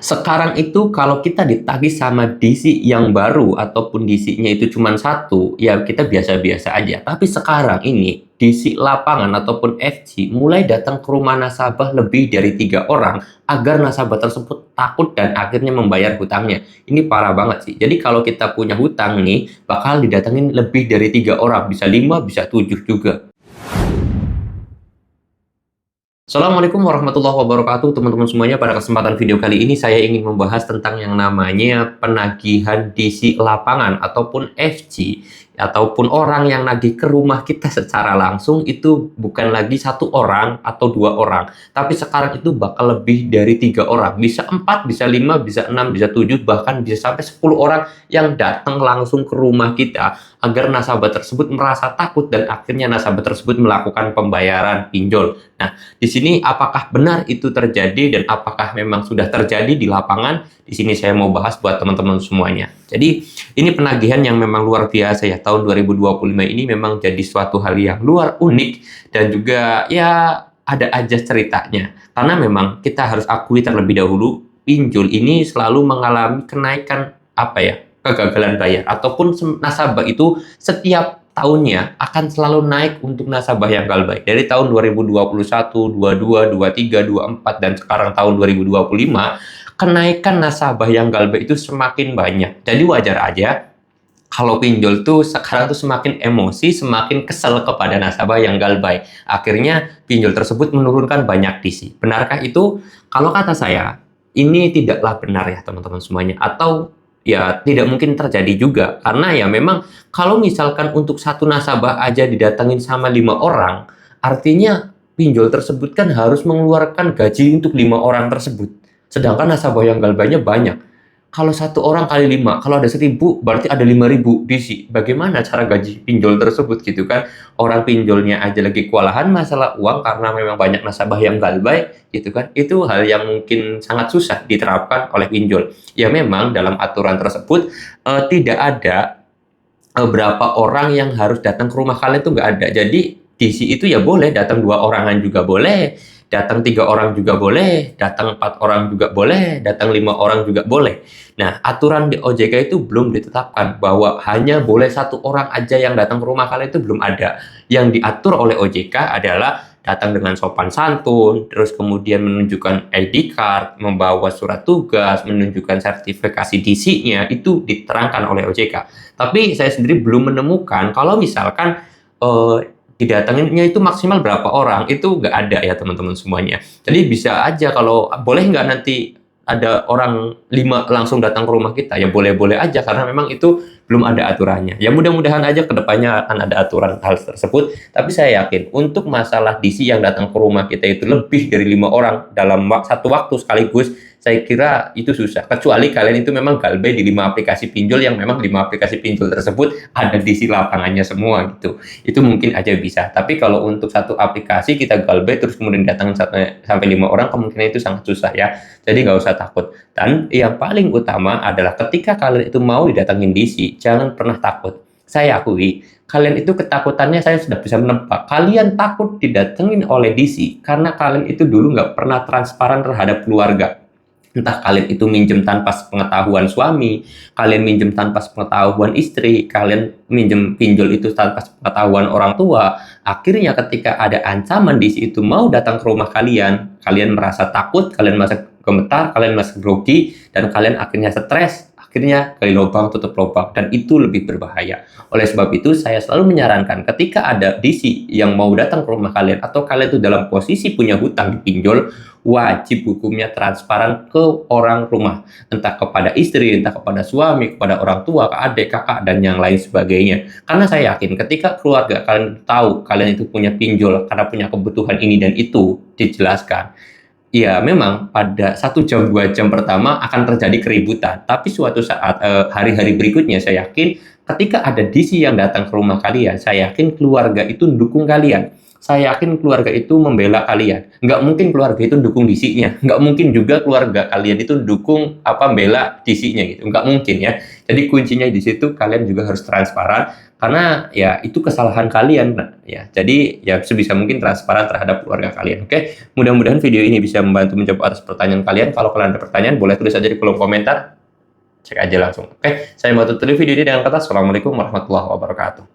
Sekarang itu kalau kita ditagih sama DC yang baru ataupun DC-nya itu cuma satu, ya kita biasa-biasa aja. Tapi sekarang ini DC lapangan ataupun FC mulai datang ke rumah nasabah lebih dari 3 orang agar nasabah tersebut takut dan akhirnya membayar hutangnya. Ini parah banget sih. Jadi kalau kita punya hutang nih, bakal didatengin lebih dari 3 orang, bisa 5, bisa 7 juga. Assalamualaikum warahmatullahi wabarakatuh teman-teman semuanya. Pada kesempatan video kali ini saya ingin membahas tentang yang namanya penagihan DC lapangan ataupun FC, ataupun orang yang nagih ke rumah kita secara langsung. Itu bukan lagi 1 orang atau 2 orang, tapi sekarang itu bakal lebih dari 3 orang, bisa 4, bisa 5, bisa 6, bisa 7, bahkan bisa sampai 10 orang yang datang langsung ke rumah kita agar nasabah tersebut merasa takut dan akhirnya nasabah tersebut melakukan pembayaran pinjol. Nah, di sini apakah benar itu terjadi dan apakah memang sudah terjadi di lapangan? Di sini saya mau bahas buat teman-teman semuanya. Jadi, ini penagihan yang memang luar biasa ya. Tahun 2025 ini memang jadi suatu hal yang luar unik dan juga ya ada aja ceritanya. Karena memang kita harus akui terlebih dahulu, pinjol ini selalu mengalami kenaikan kegagalan bayar, ataupun nasabah itu setiap tahunnya akan selalu naik untuk nasabah yang galbay. Dari tahun 2021, 22, 23, 24, dan sekarang tahun 2025, kenaikan nasabah yang galbay itu semakin banyak. Jadi wajar aja kalau pinjol tuh sekarang tuh semakin emosi, semakin kesel kepada nasabah yang galbay. Akhirnya pinjol tersebut menurunkan banyak DC. Benarkah itu? Kalau kata saya, ini tidaklah benar ya teman-teman semuanya. Atau ya tidak mungkin terjadi juga, karena ya memang kalau misalkan untuk satu nasabah aja didatangin sama 5 orang, artinya pinjol tersebut kan harus mengeluarkan gaji untuk 5 orang tersebut, sedangkan nasabah yang galbanya banyak. Kalau 1 orang kali 5, kalau ada 1.000 berarti ada 5.000 DC. Bagaimana cara gaji pinjol tersebut gitu kan? Orang pinjolnya aja lagi kewalahan masalah uang karena memang banyak nasabah yang galbay gitu kan. Itu hal yang mungkin sangat susah diterapkan oleh pinjol. Ya memang dalam aturan tersebut tidak ada berapa orang yang harus datang ke rumah kalian, itu nggak ada. Jadi DC itu ya boleh datang 2 orangan juga boleh, datang 3 orang juga boleh, datang 4 orang juga boleh, datang 5 orang juga boleh. Nah, aturan di OJK itu belum ditetapkan bahwa hanya boleh 1 orang aja yang datang ke rumah kalian, itu belum ada. Yang diatur oleh OJK adalah datang dengan sopan santun, terus kemudian menunjukkan ID card, membawa surat tugas, menunjukkan sertifikasi DC-nya, itu diterangkan oleh OJK. Tapi saya sendiri belum menemukan kalau misalkan didatanginnya itu maksimal berapa orang, itu nggak ada ya teman-teman semuanya. Jadi bisa aja, kalau boleh nggak nanti ada orang 5 langsung datang ke rumah kita, ya boleh-boleh aja karena memang itu belum ada aturannya. Ya mudah-mudahan aja kedepannya akan ada aturan hal tersebut. Tapi saya yakin untuk masalah DC yang datang ke rumah kita itu lebih dari 5 orang dalam satu waktu sekaligus, saya kira itu susah. Kecuali kalian itu memang galbay di 5 aplikasi pinjol yang memang 5 aplikasi pinjol tersebut ada DC lapangannya semua gitu. Itu mungkin aja bisa. Tapi kalau untuk satu aplikasi kita galbay terus kemudian datang sampai 5 orang, kemungkinan itu sangat susah ya. Jadi nggak usah takut. Dan yang paling utama adalah ketika kalian itu mau didatangin DC, jangan pernah takut. Saya akui, kalian itu ketakutannya saya sudah bisa menebak. Kalian takut didatengin oleh DC karena kalian itu dulu nggak pernah transparan terhadap keluarga. Entah kalian itu minjem tanpa pengetahuan suami, kalian minjem tanpa pengetahuan istri, kalian minjem pinjol itu tanpa pengetahuan orang tua. Akhirnya ketika ada ancaman di situ mau datang ke rumah kalian, kalian merasa takut, kalian merasa gemetar, kalian merasa grogi, dan kalian akhirnya stres. Akhirnya gali lubang tutup lubang, dan itu lebih berbahaya. Oleh sebab itu saya selalu menyarankan ketika ada DC yang mau datang ke rumah kalian atau kalian itu dalam posisi punya hutang di pinjol, wajib hukumnya transparan ke orang rumah, entah kepada istri, entah kepada suami, kepada orang tua, ke adik, kakak, dan yang lain sebagainya. Karena saya yakin ketika keluarga kalian tahu kalian itu punya pinjol karena punya kebutuhan ini dan itu dijelaskan, ya memang pada 1 jam 2 jam pertama akan terjadi keributan, tapi suatu saat hari-hari berikutnya saya yakin ketika ada DC yang datang ke rumah kalian, saya yakin keluarga itu mendukung kalian. saya yakin keluarga itu membela kalian. Nggak mungkin keluarga itu dukung DC-nya. Nggak mungkin juga keluarga kalian itu dukung membela DC-nya gitu. Nggak mungkin ya. Jadi kuncinya di situ kalian juga harus transparan. Karena ya itu kesalahan kalian ya. Jadi ya sebisa mungkin transparan terhadap keluarga kalian. Oke, mudah-mudahan video ini bisa membantu menjawab atas pertanyaan kalian. Kalau kalian ada pertanyaan boleh tulis aja di kolom komentar. Cek aja langsung. Oke, saya mau tutup video ini dengan kata assalamualaikum warahmatullahi wabarakatuh.